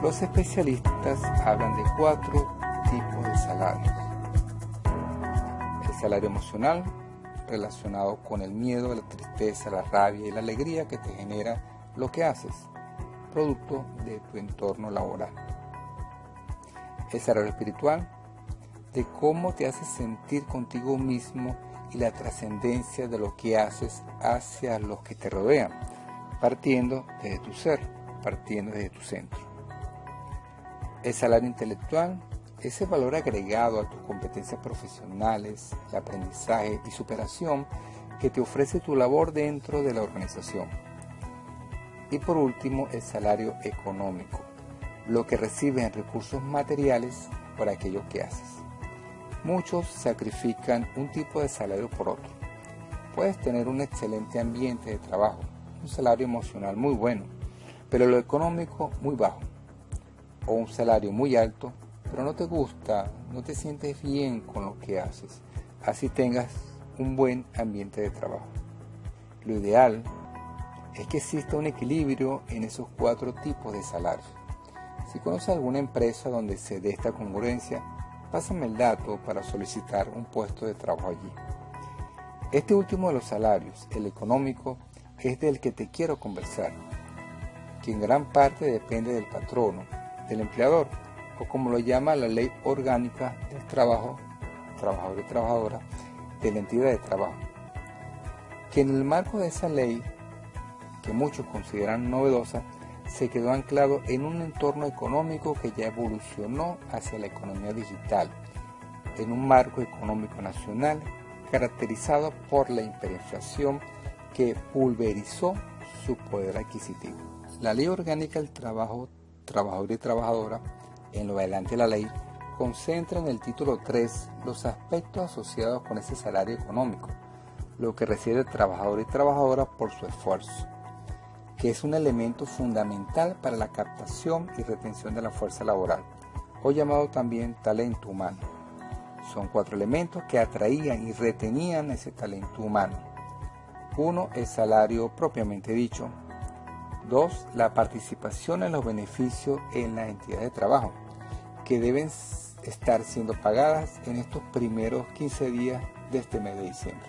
Los especialistas hablan de 4 tipos de salarios. El salario emocional, relacionado con el miedo, la tristeza, la rabia y la alegría que te genera lo que haces, producto de tu entorno laboral. El salario espiritual, de cómo te hace sentir contigo mismo y la trascendencia de lo que haces hacia los que te rodean, partiendo desde tu ser, partiendo desde tu centro. El salario intelectual, ese valor agregado a tus competencias profesionales, el aprendizaje y superación que te ofrece tu labor dentro de la organización. Y por último, el salario económico, lo que recibes en recursos materiales por aquello que haces. Muchos sacrifican un tipo de salario por otro. Puedes tener un excelente ambiente de trabajo, un salario emocional muy bueno, pero lo económico muy bajo. O un salario muy alto, pero no te gusta, no te sientes bien con lo que haces, así tengas un buen ambiente de trabajo. Lo ideal es que exista un equilibrio en esos 4 tipos de salarios. Si conoces alguna empresa donde se dé esta congruencia, pásame el dato para solicitar un puesto de trabajo allí. Este último de los salarios, el económico, es del que te quiero conversar, que en gran parte depende del patrono, del empleador, o como lo llama la Ley Orgánica del Trabajo, Trabajador y Trabajadora, de la entidad de trabajo, que en el marco de esa ley, que muchos consideran novedosa, se quedó anclado en un entorno económico que ya evolucionó hacia la economía digital, en un marco económico nacional caracterizado por la hiperinflación que pulverizó su poder adquisitivo. La Ley Orgánica del Trabajo, Trabajador y Trabajadora, en lo adelante de la ley, concentra en el título 3 los aspectos asociados con ese salario económico, lo que recibe el trabajador y trabajadora por su esfuerzo, que es un elemento fundamental para la captación y retención de la fuerza laboral, o llamado también talento humano. Son 4 elementos que atraían y retenían ese talento humano. 1, el salario propiamente dicho. 2, la participación en los beneficios en la entidad de trabajo, que deben estar siendo pagadas en estos primeros 15 días de este mes de diciembre.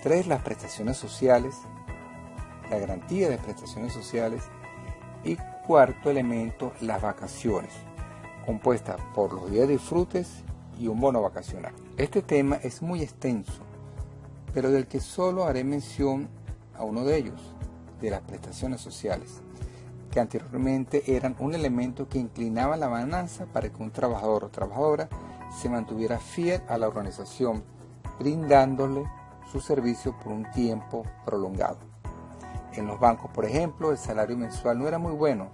3, las prestaciones sociales, la garantía de prestaciones sociales. Y 4 elemento, las vacaciones, compuestas por los días de disfrutes y un bono vacacional. Este tema es muy extenso, pero del que solo haré mención a uno de ellos, de las prestaciones sociales, que anteriormente eran un elemento que inclinaba la balanza para que un trabajador o trabajadora se mantuviera fiel a la organización, brindándole su servicio por un tiempo prolongado. En los bancos, por ejemplo, el salario mensual no era muy bueno,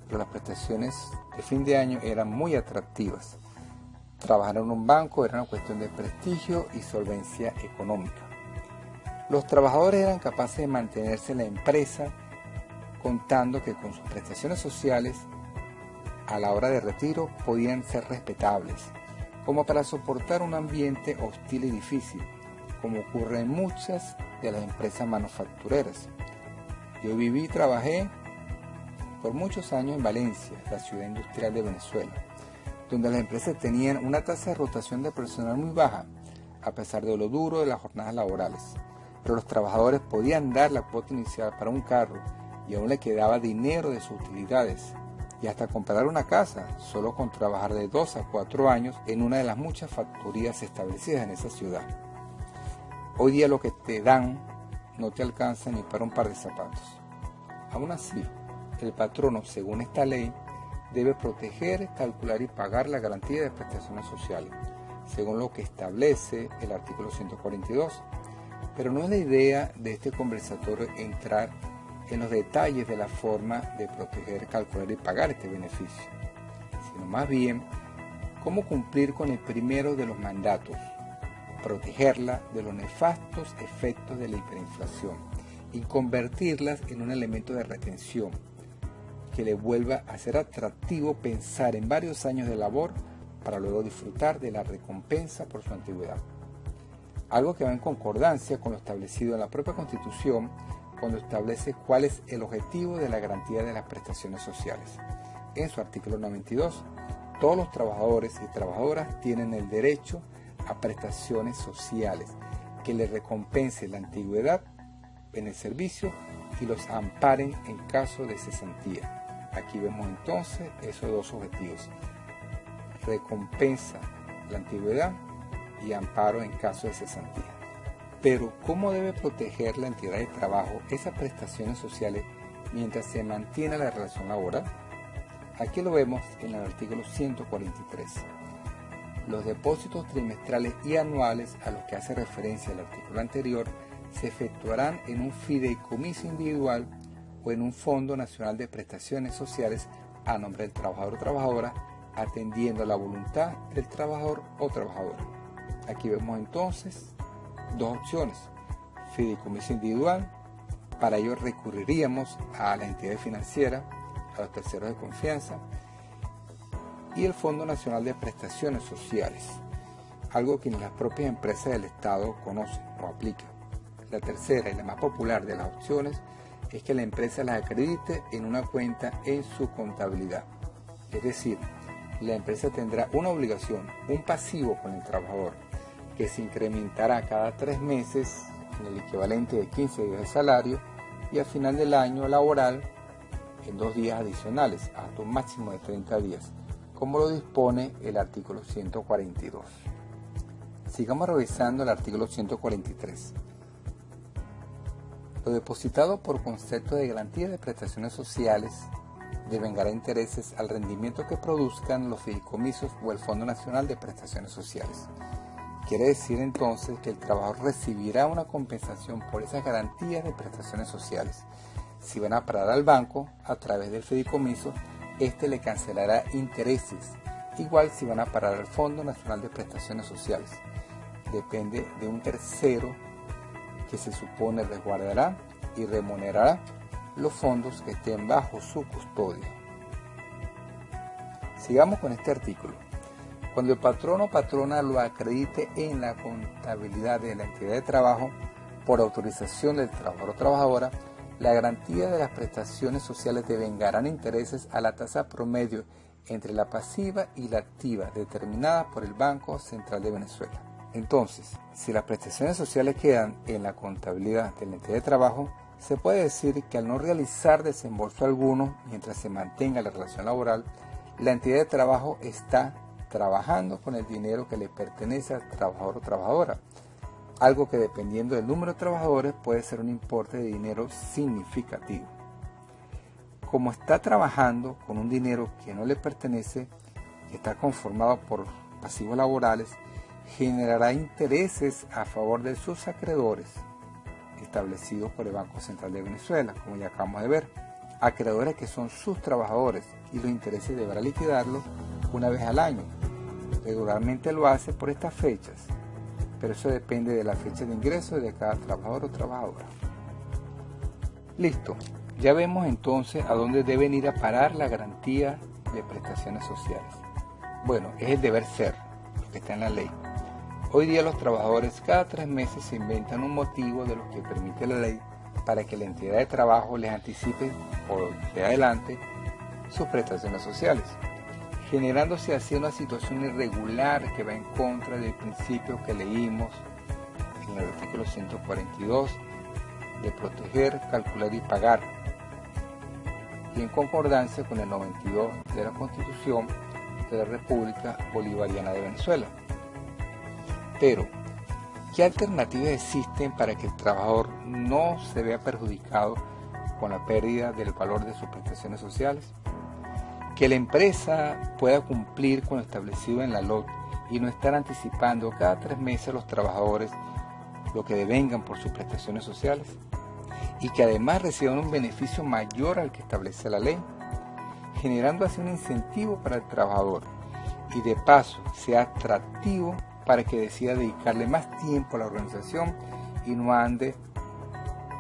pero las prestaciones de fin de año eran muy atractivas. Trabajar en un banco era una cuestión de prestigio y solvencia económica. Los trabajadores eran capaces de mantenerse en la empresa contando que con sus prestaciones sociales a la hora de retiro podían ser respetables, como para soportar un ambiente hostil y difícil, como ocurre en muchas de las empresas manufactureras. Yo viví y trabajé por muchos años en Valencia, la ciudad industrial de Venezuela, donde las empresas tenían una tasa de rotación de personal muy baja, a pesar de lo duro de las jornadas laborales. Pero los trabajadores podían dar la cuota inicial para un carro y aún le quedaba dinero de sus utilidades y hasta comprar una casa solo con trabajar de 2 a 4 años en una de las muchas factorías establecidas en esa ciudad. Hoy día lo que te dan no te alcanza ni para un par de zapatos. Aún así, el patrono, según esta ley, debe proteger, calcular y pagar la garantía de prestaciones sociales, según lo que establece el artículo 142. Pero no es la idea de este conversatorio entrar en los detalles de la forma de proteger, calcular y pagar este beneficio, sino más bien cómo cumplir con el primero de los mandatos, protegerla de los nefastos efectos de la hiperinflación y convertirlas en un elemento de retención que le vuelva a ser atractivo pensar en varios años de labor para luego disfrutar de la recompensa por su antigüedad. Algo que va en concordancia con lo establecido en la propia Constitución cuando establece cuál es el objetivo de la garantía de las prestaciones sociales, en su artículo 92, todos los trabajadores y trabajadoras tienen el derecho a prestaciones sociales que les recompensen la antigüedad en el servicio y los amparen en caso de cesantía. Aquí vemos entonces esos dos objetivos: recompensa la antigüedad y amparo en caso de cesantía. Pero ¿cómo debe proteger la entidad de trabajo esas prestaciones sociales mientras se mantiene la relación laboral? Aquí lo vemos en el artículo 143. Los depósitos trimestrales y anuales a los que hace referencia el artículo anterior se efectuarán en un fideicomiso individual o en un Fondo Nacional de Prestaciones Sociales a nombre del trabajador o trabajadora, atendiendo a la voluntad del trabajador o trabajadora. Aquí vemos entonces dos opciones: fideicomiso individual. Para ello recurriríamos a la entidad financiera, a los terceros de confianza, y el Fondo Nacional de Prestaciones Sociales, algo que ni las propias empresas del Estado conocen o aplican. La tercera y la más popular de las opciones es que la empresa las acredite en una cuenta en su contabilidad. Es decir, la empresa tendrá una obligación, un pasivo con el trabajador, que se incrementará cada 3 meses en el equivalente de 15 días de salario y al final del año laboral en 2 días adicionales, hasta un máximo de 30 días, como lo dispone el artículo 142. Sigamos revisando el artículo 143. Lo depositado por concepto de garantía de prestaciones sociales devengará intereses al rendimiento que produzcan los fideicomisos o el Fondo Nacional de Prestaciones Sociales. Quiere decir entonces que el trabajador recibirá una compensación por esas garantías de prestaciones sociales. Si van a parar al banco a través del fideicomiso, este le cancelará intereses, igual si van a parar al Fondo Nacional de Prestaciones Sociales. Depende de un tercero que se supone resguardará y remunerará los fondos que estén bajo su custodia. Sigamos con este artículo. Cuando el patrón o patrona lo acredite en la contabilidad de la entidad de trabajo por autorización del trabajador o trabajadora, la garantía de las prestaciones sociales devengarán intereses a la tasa promedio entre la pasiva y la activa determinada por el Banco Central de Venezuela. Entonces, si las prestaciones sociales quedan en la contabilidad de la entidad de trabajo, se puede decir que al no realizar desembolso alguno mientras se mantenga la relación laboral, la entidad de trabajo está trabajando con el dinero que le pertenece al trabajador o trabajadora, algo que dependiendo del número de trabajadores puede ser un importe de dinero significativo. Como está trabajando con un dinero que no le pertenece, que está conformado por pasivos laborales, generará intereses a favor de sus acreedores, establecidos por el Banco Central de Venezuela, como ya acabamos de ver, acreedores que son sus trabajadores, y los intereses deberá liquidarlos una vez al año. Regularmente lo hace por estas fechas, pero eso depende de la fecha de ingreso de cada trabajador o trabajadora. Listo, ya vemos entonces a dónde deben ir a parar la garantía de prestaciones sociales. Bueno, es el deber ser, lo que está en la ley. Hoy día los trabajadores cada 3 meses se inventan un motivo de lo que permite la ley para que la entidad de trabajo les anticipe o de adelante sus prestaciones sociales, generándose así una situación irregular que va en contra del principio que leímos en el artículo 142 de proteger, calcular y pagar, y en concordancia con el 92 de la Constitución de la República Bolivariana de Venezuela. Pero, ¿qué alternativas existen para que el trabajador no se vea perjudicado con la pérdida del valor de sus prestaciones sociales? Que la empresa pueda cumplir con lo establecido en la LOT y no estar anticipando cada 3 meses a los trabajadores lo que devengan por sus prestaciones sociales, y que además reciban un beneficio mayor al que establece la ley, generando así un incentivo para el trabajador y de paso sea atractivo para que decida dedicarle más tiempo a la organización y no ande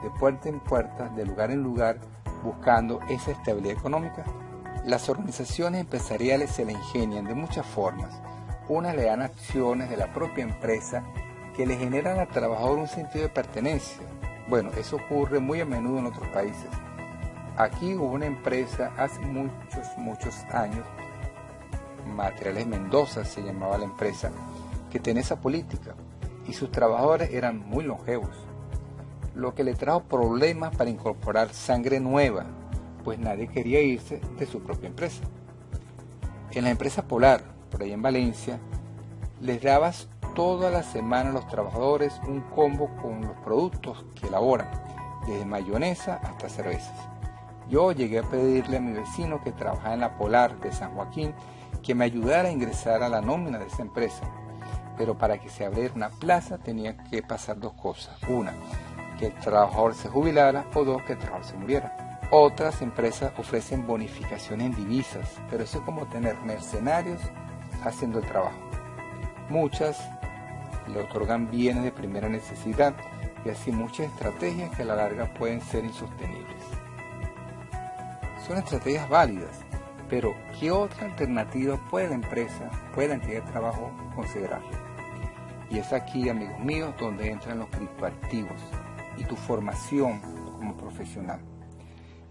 de puerta en puerta, de lugar en lugar, buscando esa estabilidad económica. Las organizaciones empresariales se le ingenian de muchas formas. Unas le dan acciones de la propia empresa que le generan al trabajador un sentido de pertenencia. Bueno, eso ocurre muy a menudo en otros países. Aquí hubo una empresa hace muchos años, Materiales Mendoza se llamaba la empresa, que tenía esa política y sus trabajadores eran muy longevos, lo que le trajo problemas para incorporar sangre nueva, pues nadie quería irse de su propia empresa. En la empresa Polar, por ahí en Valencia, les dabas toda la semana a los trabajadores un combo con los productos que elaboran, desde mayonesa hasta cervezas. Yo llegué a pedirle a mi vecino que trabajaba en la Polar de San Joaquín que me ayudara a ingresar a la nómina de esa empresa, pero para que se abriera una plaza tenía que pasar dos cosas: una, que el trabajador se jubilara, o dos, que el trabajador se muriera. Otras empresas ofrecen bonificaciones en divisas, pero eso es como tener mercenarios haciendo el trabajo. Muchas le otorgan bienes de primera necesidad y así muchas estrategias que a la larga pueden ser insostenibles. Son estrategias válidas, pero ¿qué otra alternativa puede la empresa, puede la entidad de trabajo considerar? Y es aquí, amigos míos, donde entran los criptoactivos y tu formación como profesional.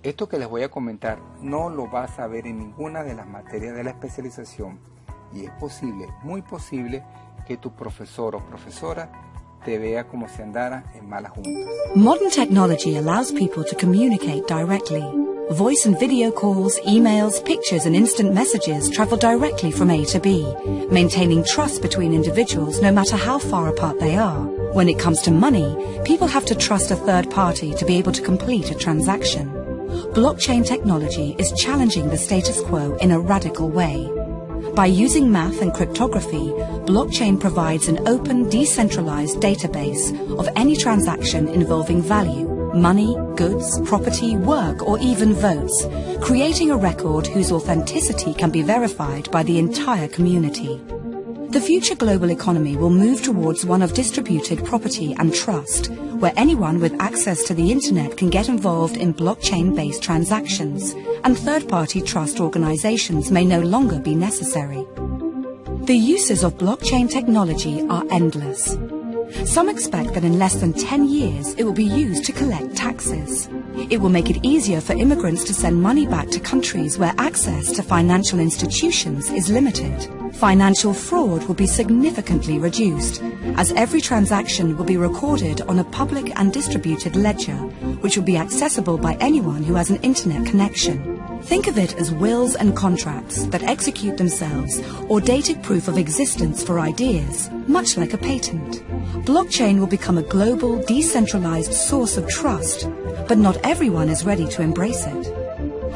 Esto que les voy a comentar no lo vas a ver en ninguna de las materias de la especialización y es posible, muy posible, que tu profesor o profesora te vea como si andara en malas juntas. Modern technology allows people to communicate directly. Voice and video calls, emails, pictures and instant messages travel directly from A to B, maintaining trust between individuals no matter how far apart they are. When it comes to money, people have to trust a third party to be able to complete a transaction. Blockchain technology is challenging the status quo in a radical way. By using math and cryptography, blockchain provides an open, decentralized database of any transaction involving value, money, goods, property, work, or even votes, creating a record whose authenticity can be verified by the entire community. The future global economy will move towards one of distributed property and trust, where anyone with access to the internet can get involved in blockchain-based transactions, and third-party trust organizations may no longer be necessary. The uses of blockchain technology are endless. Some expect that in less than 10 years it will be used to collect taxes. It will make it easier for immigrants to send money back to countries where access to financial institutions is limited. Financial fraud will be significantly reduced, as every transaction will be recorded on a public and distributed ledger, which will be accessible by anyone who has an internet connection. Think of it as wills and contracts that execute themselves, or dated proof of existence for ideas, much like a patent. Blockchain will become a global, decentralized source of trust, but not everyone is ready to embrace it.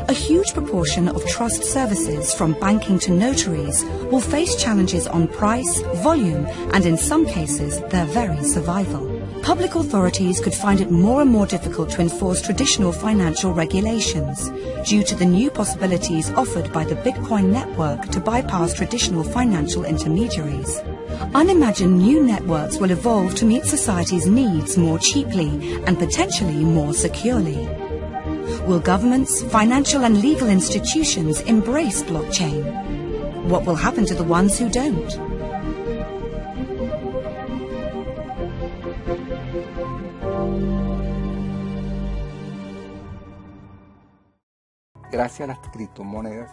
A huge proportion of trust services, from banking to notaries, will face challenges on price, volume, and in some cases, their very survival. Public authorities could find it more and more difficult to enforce traditional financial regulations due to the new possibilities offered by the Bitcoin network to bypass traditional financial intermediaries. Unimagined new networks will evolve to meet society's needs more cheaply and potentially more securely. Will governments, financial and legal institutions embrace blockchain? What will happen to the ones who don't? Gracias a las criptomonedas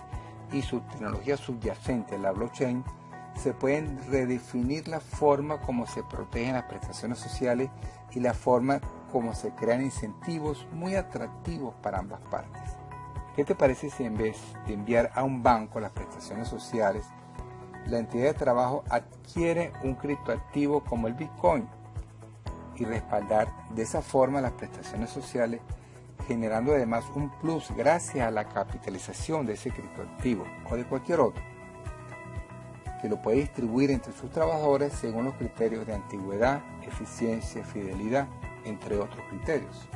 y su tecnología subyacente, la blockchain, se pueden redefinir la forma como se protegen las prestaciones sociales y la forma como se crean incentivos muy atractivos para ambas partes. ¿Qué te parece si en vez de enviar a un banco las prestaciones sociales, la entidad de trabajo adquiere un criptoactivo como el Bitcoin y respaldar de esa forma las prestaciones sociales, generando además un plus gracias a la capitalización de ese criptoactivo o de cualquier otro, que lo puede distribuir entre sus trabajadores según los criterios de antigüedad, eficiencia, fidelidad, entre otros criterios?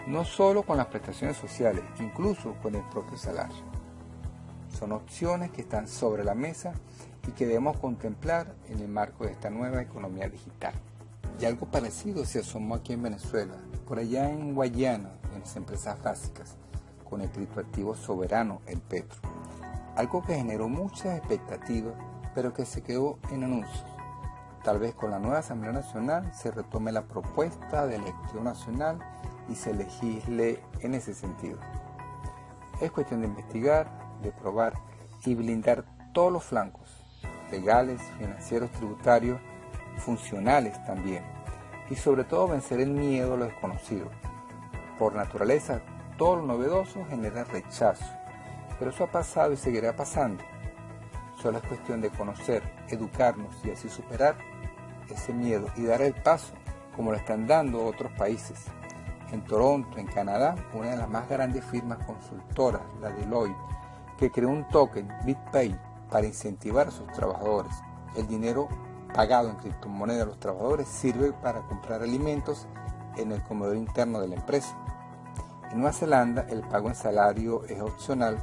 No solo con las prestaciones sociales, incluso con el propio salario. Son opciones que están sobre la mesa y que debemos contemplar en el marco de esta nueva economía digital. Y algo parecido se asomó aquí en Venezuela, por allá en Guayana, en las empresas básicas, con el criptoactivo soberano, el Petro. Algo que generó muchas expectativas, pero que se quedó en anuncios. Tal vez con la nueva Asamblea Nacional se retome la propuesta de elección nacional y se legisle en ese sentido. Es cuestión de investigar, de probar y blindar todos los flancos, legales, financieros, tributarios, funcionales también, y sobre todo vencer el miedo a lo desconocido. Por naturaleza, todo lo novedoso genera rechazo, pero eso ha pasado y seguirá pasando. Solo es cuestión de conocer, educarnos y así superar ese miedo y dar el paso, como lo están dando otros países. En Toronto, en Canadá, una de las más grandes firmas consultoras, la Deloitte, que creó un token, BitPay, para incentivar a sus trabajadores. El dinero pagado en criptomonedas a los trabajadores sirve para comprar alimentos en el comedor interno de la empresa. En Nueva Zelanda, el pago en salario es opcional.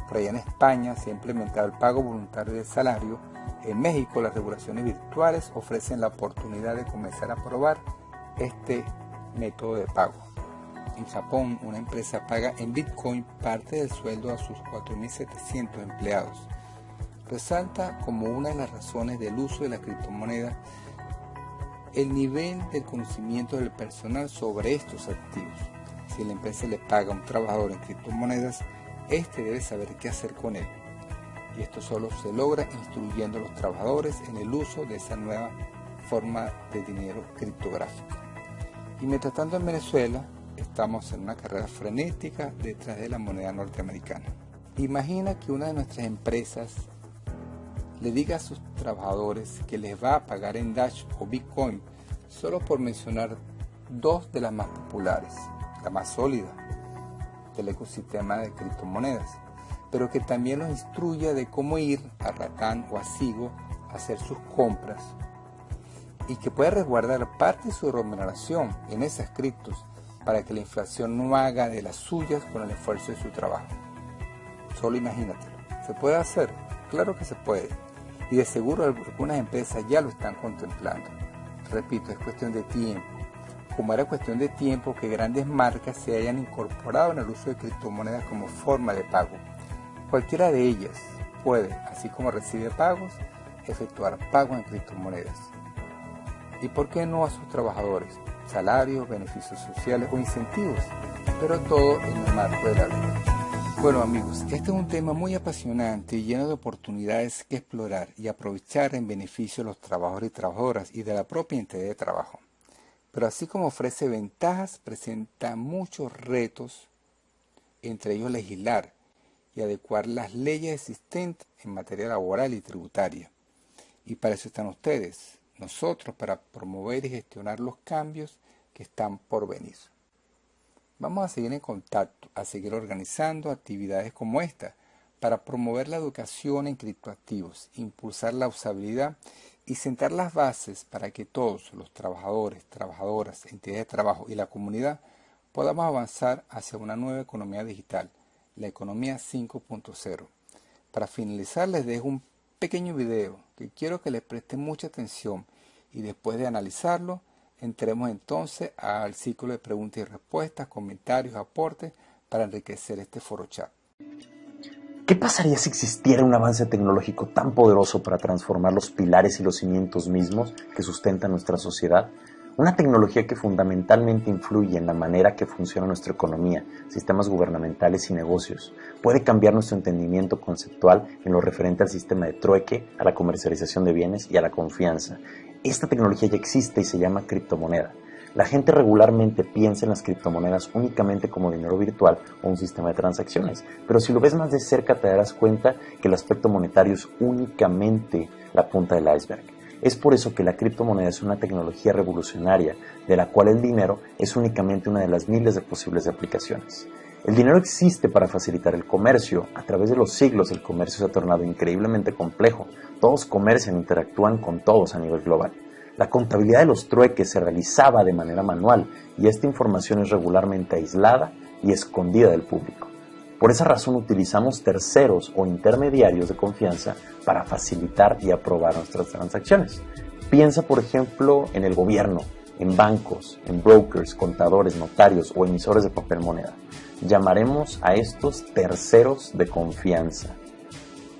Por allá en España se ha implementado el pago voluntario del salario. En México, las regulaciones virtuales ofrecen la oportunidad de comenzar a probar este método de pago. En Japón, una empresa paga en Bitcoin parte del sueldo a sus 4.700 empleados. Resalta como una de las razones del uso de la criptomoneda el nivel del conocimiento del personal sobre estos activos. Si la empresa le paga a un trabajador en criptomonedas, este debe saber qué hacer con él. Y esto solo se logra instruyendo a los trabajadores en el uso de esa nueva forma de dinero criptográfico. Y mientras tanto en Venezuela, estamos en una carrera frenética detrás de la moneda norteamericana. Imagina que una de nuestras empresas le diga a sus trabajadores que les va a pagar en Dash o Bitcoin, solo por mencionar dos de las más populares, la más sólida del ecosistema de criptomonedas, pero que también los instruya de cómo ir a Ratán o a Sigo a hacer sus compras y que pueda resguardar parte de su remuneración en esas criptos para que la inflación no haga de las suyas con el esfuerzo de su trabajo. Solo imagínatelo. ¿Se puede hacer? Claro que se puede. Y de seguro algunas empresas ya lo están contemplando. Repito, es cuestión de tiempo. Como era cuestión de tiempo que grandes marcas se hayan incorporado en el uso de criptomonedas como forma de pago. Cualquiera de ellas puede, así como recibe pagos, efectuar pagos en criptomonedas. ¿Y por qué no a sus trabajadores? Salarios, beneficios sociales o incentivos, pero todo en el marco de la ley. Bueno amigos, este es un tema muy apasionante y lleno de oportunidades que explorar y aprovechar en beneficio de los trabajadores y trabajadoras y de la propia entidad de trabajo. Pero así como ofrece ventajas, presenta muchos retos, entre ellos legislar y adecuar las leyes existentes en materia laboral y tributaria. Y para eso están ustedes, nosotros, para promover y gestionar los cambios que están por venir. Vamos a seguir en contacto, a seguir organizando actividades como esta para promover la educación en criptoactivos, impulsar la usabilidad y sentar las bases para que todos los trabajadores, trabajadoras, entidades de trabajo y la comunidad podamos avanzar hacia una nueva economía digital, la economía 5.0. Para finalizar les dejo un pequeño video que quiero que les presten mucha atención y después de analizarlo entremos entonces al ciclo de preguntas y respuestas, comentarios, aportes para enriquecer este foro chat. ¿Qué pasaría si existiera un avance tecnológico tan poderoso para transformar los pilares y los cimientos mismos que sustentan nuestra sociedad? Una tecnología que fundamentalmente influye en la manera que funciona nuestra economía, sistemas gubernamentales y negocios. Puede cambiar nuestro entendimiento conceptual en lo referente al sistema de trueque, a la comercialización de bienes y a la confianza. Esta tecnología ya existe y se llama criptomoneda. La gente regularmente piensa en las criptomonedas únicamente como dinero virtual o un sistema de transacciones, pero si lo ves más de cerca te darás cuenta que el aspecto monetario es únicamente la punta del iceberg. Es por eso que la criptomoneda es una tecnología revolucionaria, de la cual el dinero es únicamente una de las miles de posibles aplicaciones. El dinero existe para facilitar el comercio. A través de los siglos el comercio se ha tornado increíblemente complejo. Todos comercian e interactúan con todos a nivel global. La contabilidad de los trueques se realizaba de manera manual y esta información es regularmente aislada y escondida del público. Por esa razón utilizamos terceros o intermediarios de confianza para facilitar y aprobar nuestras transacciones. Piensa, por ejemplo, en el gobierno, en bancos, en brokers, contadores, notarios o emisores de papel moneda. Llamaremos a estos terceros de confianza.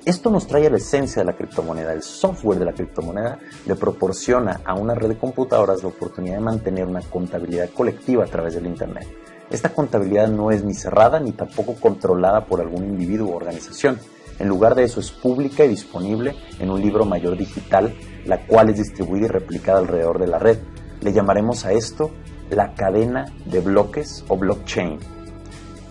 Esto nos trae a la esencia de la criptomoneda. El software de la criptomoneda le proporciona a una red de computadoras la oportunidad de mantener una contabilidad colectiva a través del Internet. Esta contabilidad no es ni cerrada ni tampoco controlada por algún individuo u organización. En lugar de eso es pública y disponible en un libro mayor digital, la cual es distribuida y replicada alrededor de la red. Le llamaremos a esto la cadena de bloques o blockchain.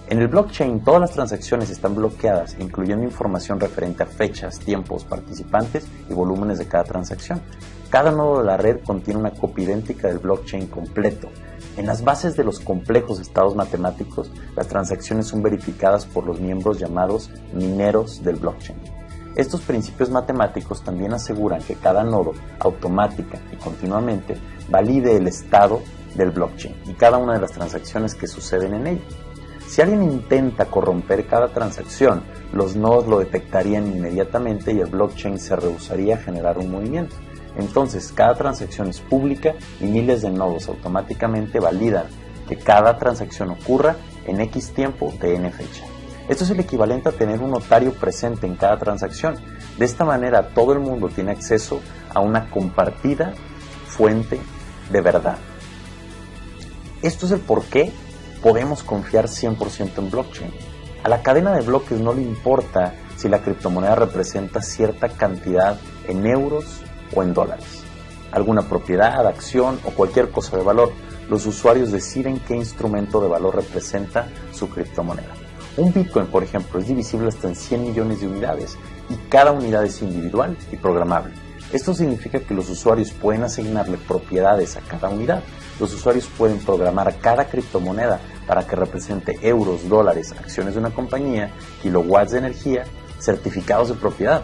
En el blockchain todas las transacciones están bloqueadas, incluyendo información referente a fechas, tiempos, participantes y volúmenes de cada transacción. Cada nodo de la red contiene una copia idéntica del blockchain completo. En las bases de los complejos estados matemáticos, las transacciones son verificadas por los miembros llamados mineros del blockchain. Estos principios matemáticos también aseguran que cada nodo, automática y continuamente, valide el estado del blockchain y cada una de las transacciones que suceden en él. Si alguien intenta corromper cada transacción, los nodos lo detectarían inmediatamente y el blockchain se rehusaría a generar un movimiento. Entonces, cada transacción es pública y miles de nodos automáticamente validan que cada transacción ocurra en X tiempo de N fecha. Esto es el equivalente a tener un notario presente en cada transacción. De esta manera, todo el mundo tiene acceso a una compartida fuente de verdad. Esto es el por qué podemos confiar 100% en blockchain. A la cadena de bloques no le importa si la criptomoneda representa cierta cantidad en euros o en dólares, alguna propiedad, acción o cualquier cosa de valor. Los usuarios deciden qué instrumento de valor representa su criptomoneda. Un Bitcoin, por ejemplo, es divisible hasta en 100 millones de unidades y cada unidad es individual y programable. Esto significa que los usuarios pueden asignarle propiedades a cada unidad. Los usuarios pueden programar cada criptomoneda para que represente euros, dólares, acciones de una compañía, kilowatts de energía, certificados de propiedad.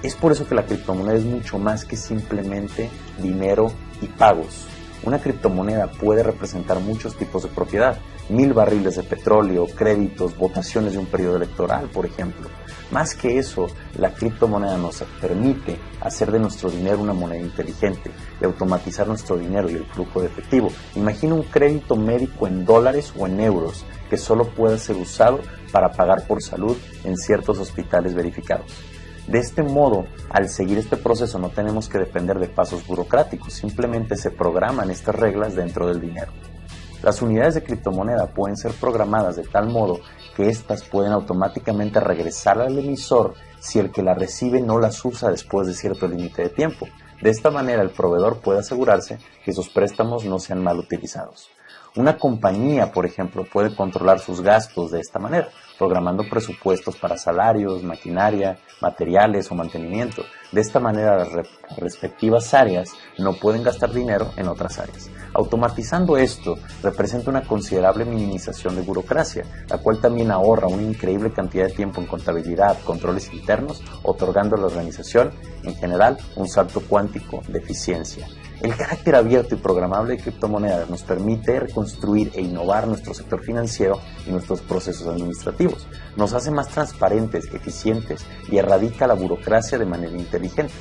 Es por eso que la criptomoneda es mucho más que simplemente dinero y pagos. Una criptomoneda puede representar muchos tipos de propiedad, 1000 barriles de petróleo, créditos, votaciones de un periodo electoral, por ejemplo. Más que eso, la criptomoneda nos permite hacer de nuestro dinero una moneda inteligente y automatizar nuestro dinero y el flujo de efectivo. Imagina un crédito médico en dólares o en euros que solo pueda ser usado para pagar por salud en ciertos hospitales verificados. De este modo, al seguir este proceso no tenemos que depender de pasos burocráticos, simplemente se programan estas reglas dentro del dinero. Las unidades de criptomoneda pueden ser programadas de tal modo que éstas pueden automáticamente regresar al emisor si el que la recibe no las usa después de cierto límite de tiempo. De esta manera el proveedor puede asegurarse que sus préstamos no sean mal utilizados. Una compañía, por ejemplo, puede controlar sus gastos de esta manera, programando presupuestos para salarios, maquinaria, materiales o mantenimiento. De esta manera las respectivas áreas no pueden gastar dinero en otras áreas. Automatizando esto representa una considerable minimización de burocracia, la cual también ahorra una increíble cantidad de tiempo en contabilidad, controles internos, otorgando a la organización en general un salto cuántico de eficiencia. El carácter abierto y programable de criptomonedas nos permite reconstruir e innovar nuestro sector financiero y nuestros procesos administrativos. Nos hace más transparentes, eficientes y erradica la burocracia de manera inteligente.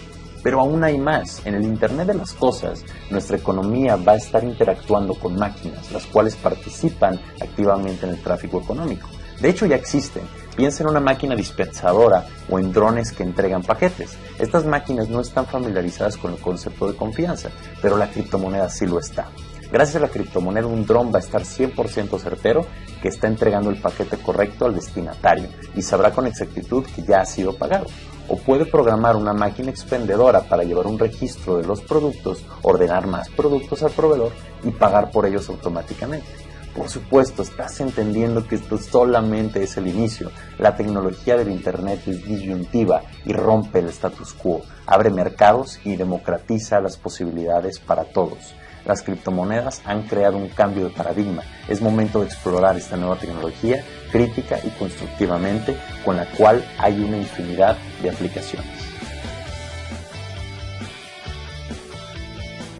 Pero aún hay más. En el Internet de las Cosas, nuestra economía va a estar interactuando con máquinas, las cuales participan activamente en el tráfico económico. De hecho, ya existen. Piensa en una máquina dispensadora o en drones que entregan paquetes. Estas máquinas no están familiarizadas con el concepto de confianza, pero la criptomoneda sí lo está. Gracias a la criptomoneda, un dron va a estar 100% certero que está entregando el paquete correcto al destinatario y sabrá con exactitud que ya ha sido pagado. O puede programar una máquina expendedora para llevar un registro de los productos, ordenar más productos al proveedor y pagar por ellos automáticamente. Por supuesto, estás entendiendo que esto solamente es el inicio. La tecnología del Internet es disyuntiva y rompe el status quo, abre mercados y democratiza las posibilidades para todos. Las criptomonedas han creado un cambio de paradigma. Es momento de explorar esta nueva tecnología crítica y constructivamente, con la cual hay una infinidad de aplicaciones.